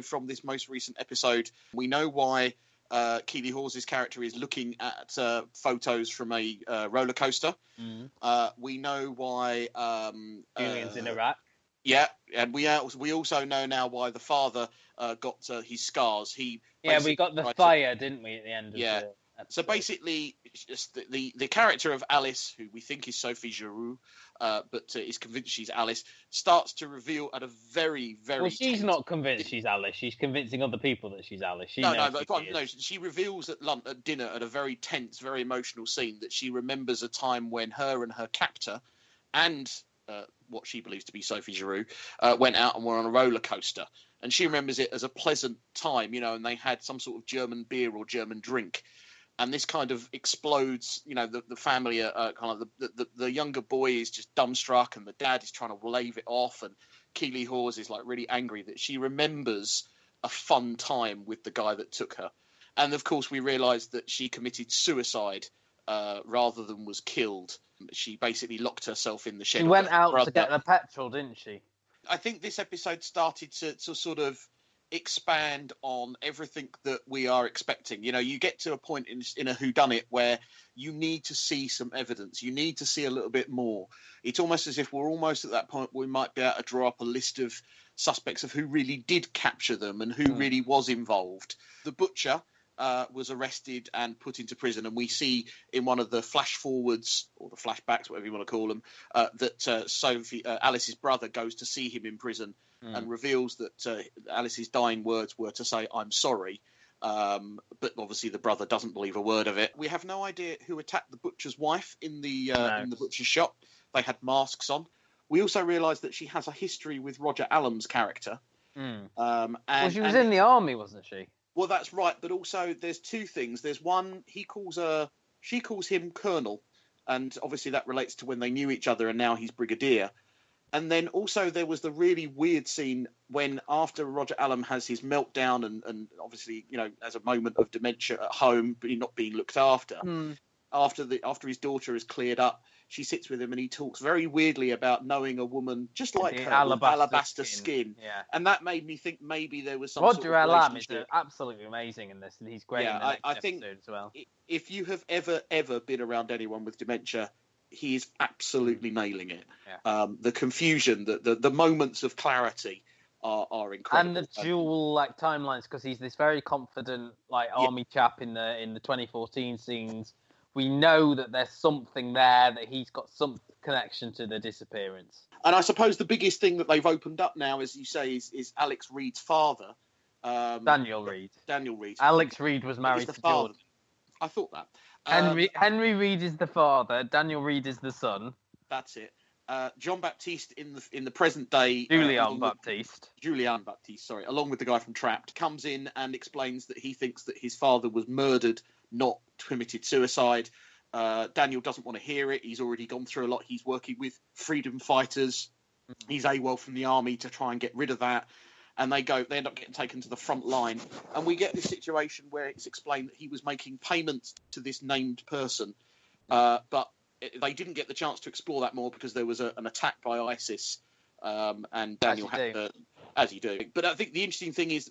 From this most recent episode, we know why Keeley Hawes' character is looking at photos from a roller coaster. We know why Julian's in Iraq. Yeah, and we also know now why the father got his scars. We got the fire, didn't we, at the end of the episode? So basically, just the character of Alice, who we think is Sophie Giroux, but is convinced she's Alice, starts to reveal at a very, very... Well, she's not convinced she's Alice. She's convincing other people that she's Alice. She reveals at dinner at a very tense, very emotional scene that she remembers a time when her and her captor and what she believes to be Sophie Giroux went out and were on a roller coaster. And she remembers it as a pleasant time, and they had some sort of German beer or German drink. And this kind of explodes, the family are kind of the younger boy is just dumbstruck and the dad is trying to wave it off. And Keeley Hawes is like really angry that she remembers a fun time with the guy that took her. And of course, we realise that she committed suicide rather than was killed. She basically locked herself in the shed. She went out to get the petrol, didn't she? I think this episode started to sort of expand on everything that we are expecting. You get to a point in a whodunit where you need to see some evidence. You need to see a little bit more. It's almost as if we're almost at that point where we might be able to draw up a list of suspects of who really did capture them and who really was involved. The butcher was arrested and put into prison, and we see in one of the flash forwards or the flashbacks, whatever you want to call them, that Alice's brother goes to see him in prison and reveals that Alice's dying words were to say, "I'm sorry." But obviously the brother doesn't believe a word of it. We have no idea who attacked the butcher's wife in the butcher's shop. They had masks on. We also realise that she has a history with Roger Allam's character. Well, she was in the army, wasn't she? Well, that's right, but also there's two things. There's one, she calls him Colonel, and obviously that relates to when they knew each other and now he's Brigadier. And then also there was the really weird scene when after Roger Allam has his meltdown and obviously, as a moment of dementia at home, but not being looked after, after his daughter is cleared up, she sits with him and he talks very weirdly about knowing a woman just like her, with alabaster skin. Yeah. And that made me think maybe there was some Roger sort of Allam is absolutely amazing in this, and he's great in the next episode as well. If you have ever been around anyone with dementia, he is absolutely nailing it. Yeah. The confusion, the moments of clarity are incredible. And the dual timelines, because he's this very confident army chap in the 2014 scenes. We know that there's something there, that he's got some connection to the disappearance. And I suppose the biggest thing that they've opened up now, as you say, is Alex Reed's father. Daniel Reed. Alex Reed was married to Jordan. I thought that. Henry Reed is the father. Daniel Reed is the son. That's it. John Baptiste in the present day. Julian Baptiste, sorry, along with the guy from Trapped, comes in and explains that he thinks that his father was murdered, not committed suicide. Daniel doesn't want to hear it. He's already gone through a lot. He's working with freedom fighters. He's AWOL from the army to try and get rid of that. And they end up getting taken to the front line. And we get this situation where it's explained that he was making payments to this named person. But they didn't get the chance to explore that more because there was an attack by ISIS. And Daniel had to, as you do. But I think the interesting thing is,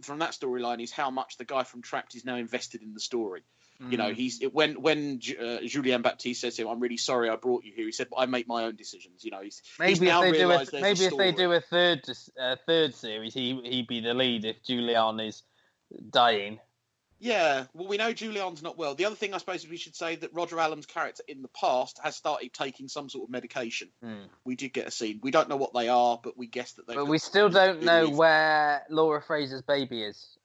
from that storyline, is how much the guy from Trapped is now invested in the story. When Julien Baptiste says to him, "I'm really sorry I brought you here," he said, "I make my own decisions." Maybe if they do a third series, he'd be the lead if Julian is dying. Yeah, well, we know Julian's not well. The other thing I suppose we should say that Roger Allam's character in the past has started taking some sort of medication. We did get a scene. We don't know what they are, but we guess that they. But we still don't know where Laura Fraser's baby is.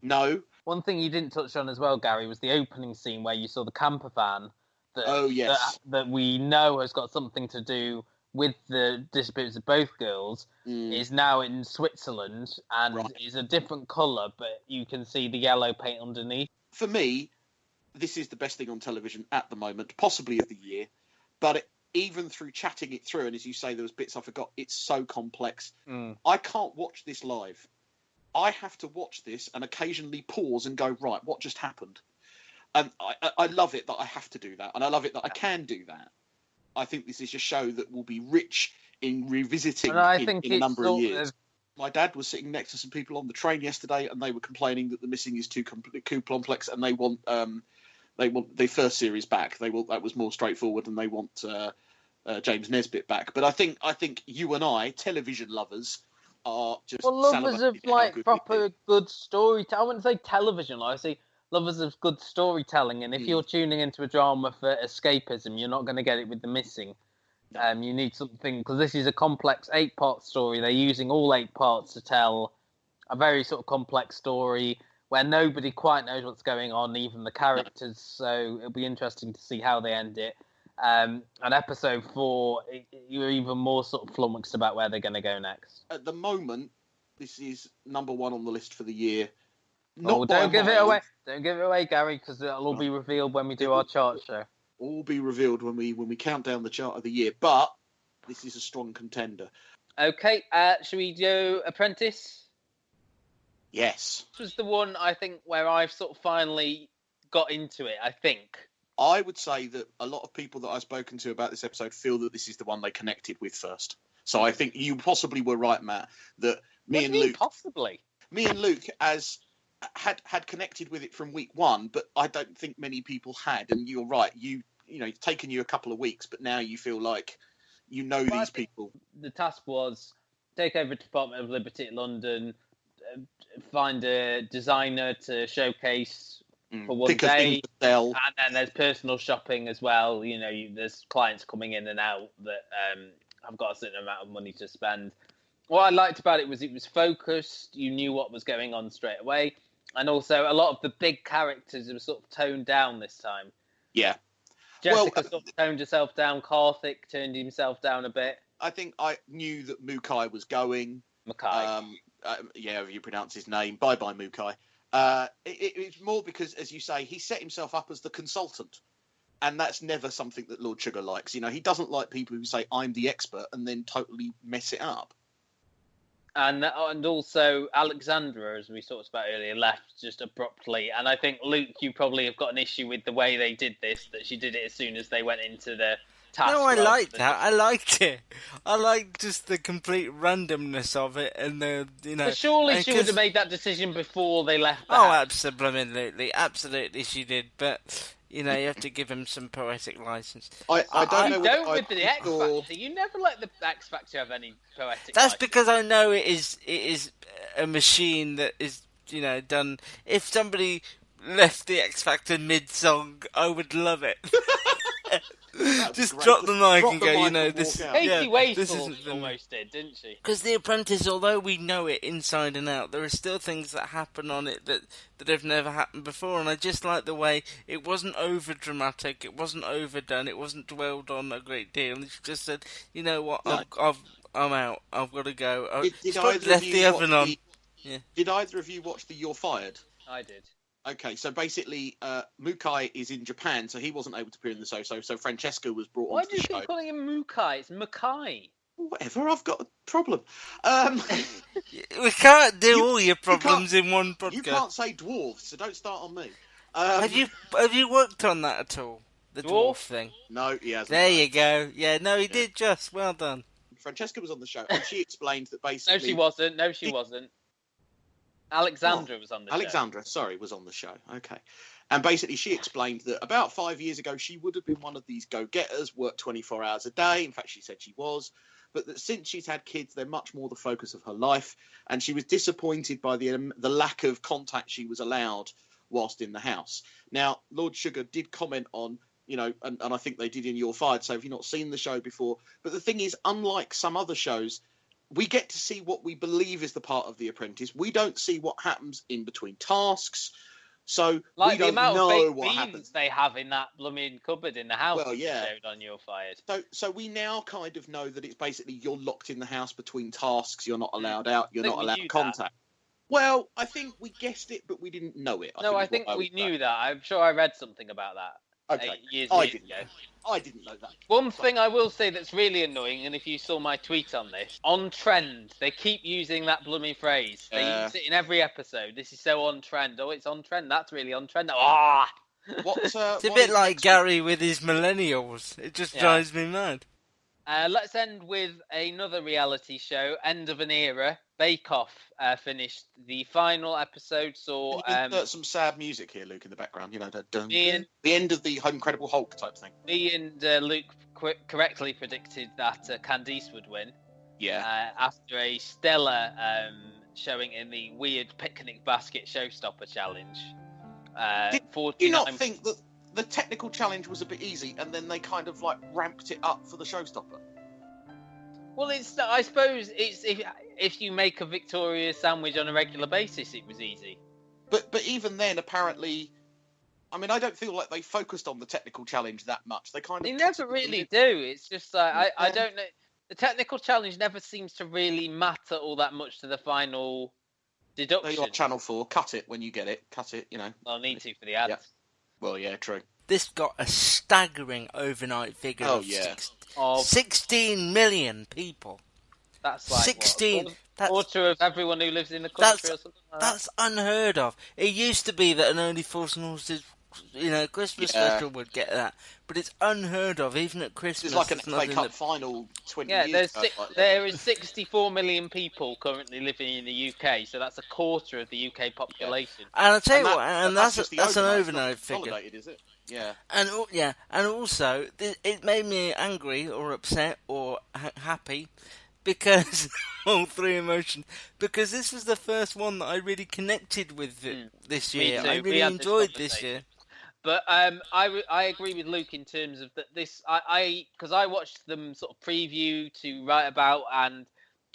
No. One thing you didn't touch on as well, Gary, was the opening scene where you saw the camper van that we know has got something to do with the disappearance of both girls, is now in Switzerland and is a different colour, but you can see the yellow paint underneath. For me, this is the best thing on television at the moment, possibly of the year, but even through chatting it through, and as you say, there was bits I forgot, it's so complex. I can't watch this live. I have to watch this and occasionally pause and go, right, what just happened? And I love it that I have to do that, and I love it that I can do that. I think this is a show that will be rich in revisiting in a number of years. My dad was sitting next to some people on the train yesterday, and they were complaining that the missing is too complex, and they want the first series back. That was more straightforward, and they want James Nesbitt back. But I think you and I, television lovers, are just lovers of proper good storytelling. I wouldn't say television. I say lovers of good storytelling. And if you're tuning into a drama for escapism, you're not going to get it with The Missing. No. You need something, because this is a complex 8-part story. They're using all 8 parts to tell a very sort of complex story where nobody quite knows what's going on, even the characters. No. So it'll be interesting to see how they end it. And episode 4, you're even more sort of flummoxed about where they're going to go next. At the moment, this is number 1 on the list for the year. Don't give it away. Don't give it away, Gary, because it'll all be revealed when we do our chart show. All be revealed when we count down the chart of the year. But this is a strong contender. Okay, should we do Apprentice? Yes. This was the one, I think, where I've sort of finally got into it, I think. I would say that a lot of people that I've spoken to about this episode feel that this is the one they connected with first. So I think you possibly were right, Matt, that me and Luke had connected with it from week 1, but I don't think many people had. And you're right, it's taken you a couple of weeks, but now you feel like these people. The task was take over Department of Liberty at London, find a designer to showcase for one day, and then there's personal shopping as well. There's clients coming in and out that have got a certain amount of money to spend. What I liked about it was focused. You knew what was going on straight away, and also a lot of the big characters were sort of toned down this time. Yeah, Jessica sort of toned herself down. Karthik turned himself down a bit. I think I knew that Mukai was going. Mukai. If you pronounce his name. Bye, Mukai. It's more because, as you say, he set himself up as the consultant. And that's never something that Lord Sugar likes. He doesn't like people who say, I'm the expert, and then totally mess it up. And also Alexandra, as we talked about earlier, left just abruptly. And I think, Luke, you probably have got an issue with the way they did this, that she did it as soon as they went into the task. No, I liked that. I liked it. I liked just the complete randomness of it. And But surely she would have made that decision before they left the house. Absolutely she did. But... you have to give him some poetic license. I don't know. With the X Factor. You never let the X Factor have any poetic That's license. because I know it is a machine that is, done. If somebody left the X Factor mid-song, I would love it. Just great. Drop the mic and go, this... Katie Waithall almost did, didn't she? Because The Apprentice, although we know it inside and out, there are still things that happen on it that have never happened before, and I just like the way it wasn't over-dramatic, it wasn't overdone, it wasn't dwelled on a great deal, and she just said, you know what, no. I'm out, I've got to go. Did either of you watch the You're Fired? I did. Okay, so basically, Mukai is in Japan, so he wasn't able to appear in the show. So Francesca was brought onto the show. Why do you keep calling him Mukai? It's Mukai. Whatever, I've got a problem. We can't do all your problems in one podcast. You can't say dwarves, so don't start on me. Have you worked on that at all? The dwarf thing? No, he hasn't. There you go. Yeah, no, he did just. Well done. Francesca was on the show, and she explained that basically... No, she wasn't. Alexandra was on the show. Alexandra, was on the show. Okay. And basically she explained that about 5 years ago she would have been one of these go-getters, worked 24 hours a day. In fact, she said she was. But that since she's had kids, they're much more the focus of her life. And she was disappointed by the lack of contact she was allowed whilst in the house. Now, Lord Sugar did comment on, and I think they did in You're Fired, so if you've not seen the show before. But the thing is, unlike some other shows, we get to see what we believe is the part of The Apprentice. We don't see what happens in between tasks. So we don't know what happens. They have in that blooming cupboard in the house. Well, yeah. Showed on You're Fired. So we now kind of know that it's basically you're locked in the house between tasks. You're not allowed out. You're not allowed contact. That. Well, I think we guessed it, but we didn't know it. I think we knew that. I'm sure I read something about that. Okay. Years ago. I didn't know that. One thing I will say that's really annoying, and if you saw my tweet on this, on trend, they keep using that blooming phrase. They use it in every episode. This is so on trend. Oh, it's on trend. That's really on trend. It's a bit like Gary with his millennials. It just drives me mad. Let's end with another reality show, End of an Era, Bake Off finished. The final episode saw. Can you insert some sad music here, Luke, in the background? You know, the end of the Incredible Hulk type thing. Me and Luke correctly predicted that Candice would win. Yeah. After a stellar showing in the weird picnic basket showstopper challenge. Do you not think that the technical challenge was a bit easy, and then they kind of like ramped it up for the showstopper? Well, I suppose it's if you make a Victoria sandwich on a regular basis, it was easy. But even then, apparently, I mean, I don't feel like they focused on the technical challenge that much. They never really do. It's just like I don't know. The technical challenge never seems to really matter all that much to the final deduction. There you are, Channel 4. Cut it when you get it. Cut it, you know. I'll need to for the ads. Yeah. Well, yeah, true. This got a staggering overnight figure of 16 million people. That's like 16. What, quarter of everyone who lives in the country or something like that. That's unheard of. It used to be that an Only Fools and Horses, Christmas special would get that, but it's unheard of even at Christmas. It's like an FA Cup final 20 years ago. There is 64 million people currently living in the UK, so that's a quarter of the UK population. And I'll tell you what, that's an overnight figure. Is it? Yeah. And also it made me angry or upset or happy. Because all three emotions. Because this was the first one that I really connected with this year. I really enjoyed this year. But I agree with Luke in terms of that. Because I watched them sort of preview to write about, and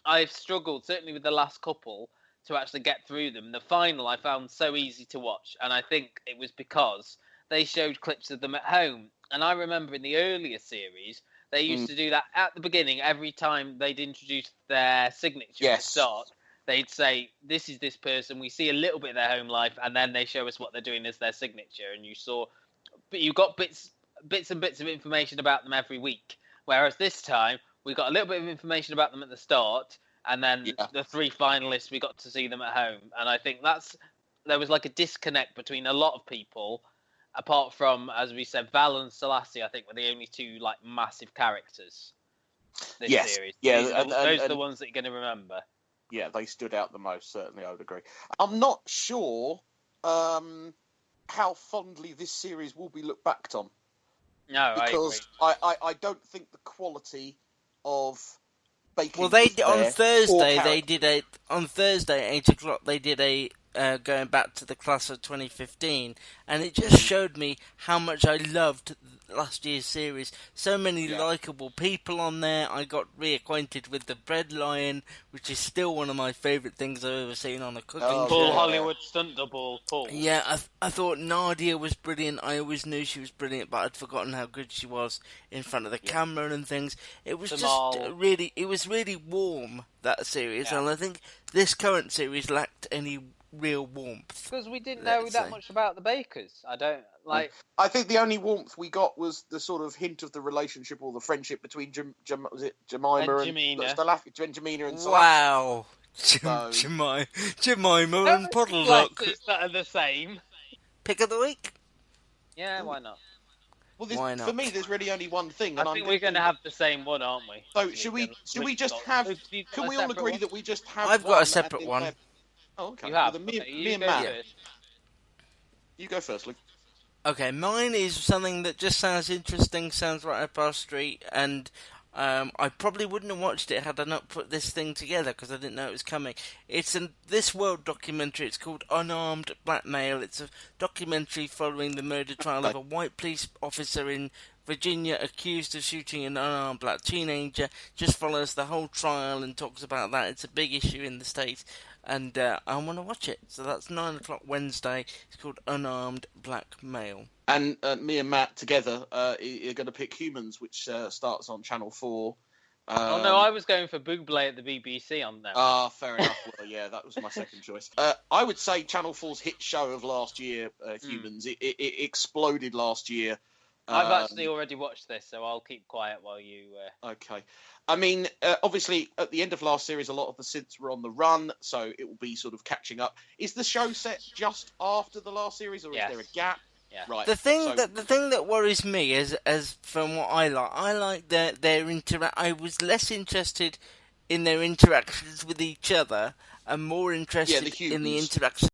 I've struggled certainly with the last couple to actually get through them. The final I found so easy to watch, and I think it was because they showed clips of them at home. And I remember in the earlier series. They used to do that at the beginning. Every time they'd introduce their signature at the start, they'd say, this is this person. We see a little bit of their home life, and then they show us what they're doing as their signature. And you got bits and bits of information about them every week. Whereas this time, we got a little bit of information about them at the start, and then the three finalists, we got to see them at home. And I think there was like a disconnect between a lot of people. Apart from, as we said, Val and Selassie, I think were the only two like massive characters this series. Yeah, those are the ones that you're going to remember. Yeah, they stood out the most. Certainly, I would agree. I'm not sure how fondly this series will be looked back on. No, because I don't think the quality of baking. Well, on Thursday at 8:00 they did a. Going back to the class of 2015, and it just showed me how much I loved last year's series. So many likeable people on there. I got reacquainted with the Bread Lion, which is still one of my favourite things I've ever seen on a cooking show. Paul Hollywood stunt double, Paul. Yeah, I thought Nadia was brilliant. I always knew she was brilliant, but I'd forgotten how good she was in front of the camera and things. It was really warm, that series, and I think this current series lacked any real warmth. Because we didn't know that much about the Bakers. I think the only warmth we got was the sort of hint of the relationship or the friendship between Jemima and Jemina. Wow. Jemima and Puddleduck. That are the same. Pick of the week? Yeah, why not? Well, for me, there's really only one thing. I think we're going to have the same one, aren't we? So should we just have? Can we all agree that we just have? I've got a separate one. Oh, okay. You have. Well, me and Matt. You go first, Luke. Okay, mine is something that just sounds interesting, sounds right up our street, and I probably wouldn't have watched it had I not put this thing together because I didn't know it was coming. It's a This World documentary. It's called Unarmed Blackmail. It's a documentary following the murder trial of a white police officer in Virginia accused of shooting an unarmed black teenager. Just follows the whole trial and talks about that. It's a big issue in the States. And I want to watch it. So that's 9:00 Wednesday. It's called Unarmed Blackmail. And me and Matt together are going to pick Humans, which starts on Channel 4. Oh no, I was going for Buble at the BBC on that. Ah, fair enough. Well, yeah, that was my second choice. I would say Channel 4's hit show of last year, Humans. It exploded last year. I've actually already watched this, so I'll keep quiet while you... Okay. I mean, obviously, at the end of last series, a lot of the synths were on the run, so it will be sort of catching up. Is the show set just after the last series, or is there a gap? Yeah. Right. The thing that worries me, as from what I like their interact. I was less interested in their interactions with each other and more interested in the interactions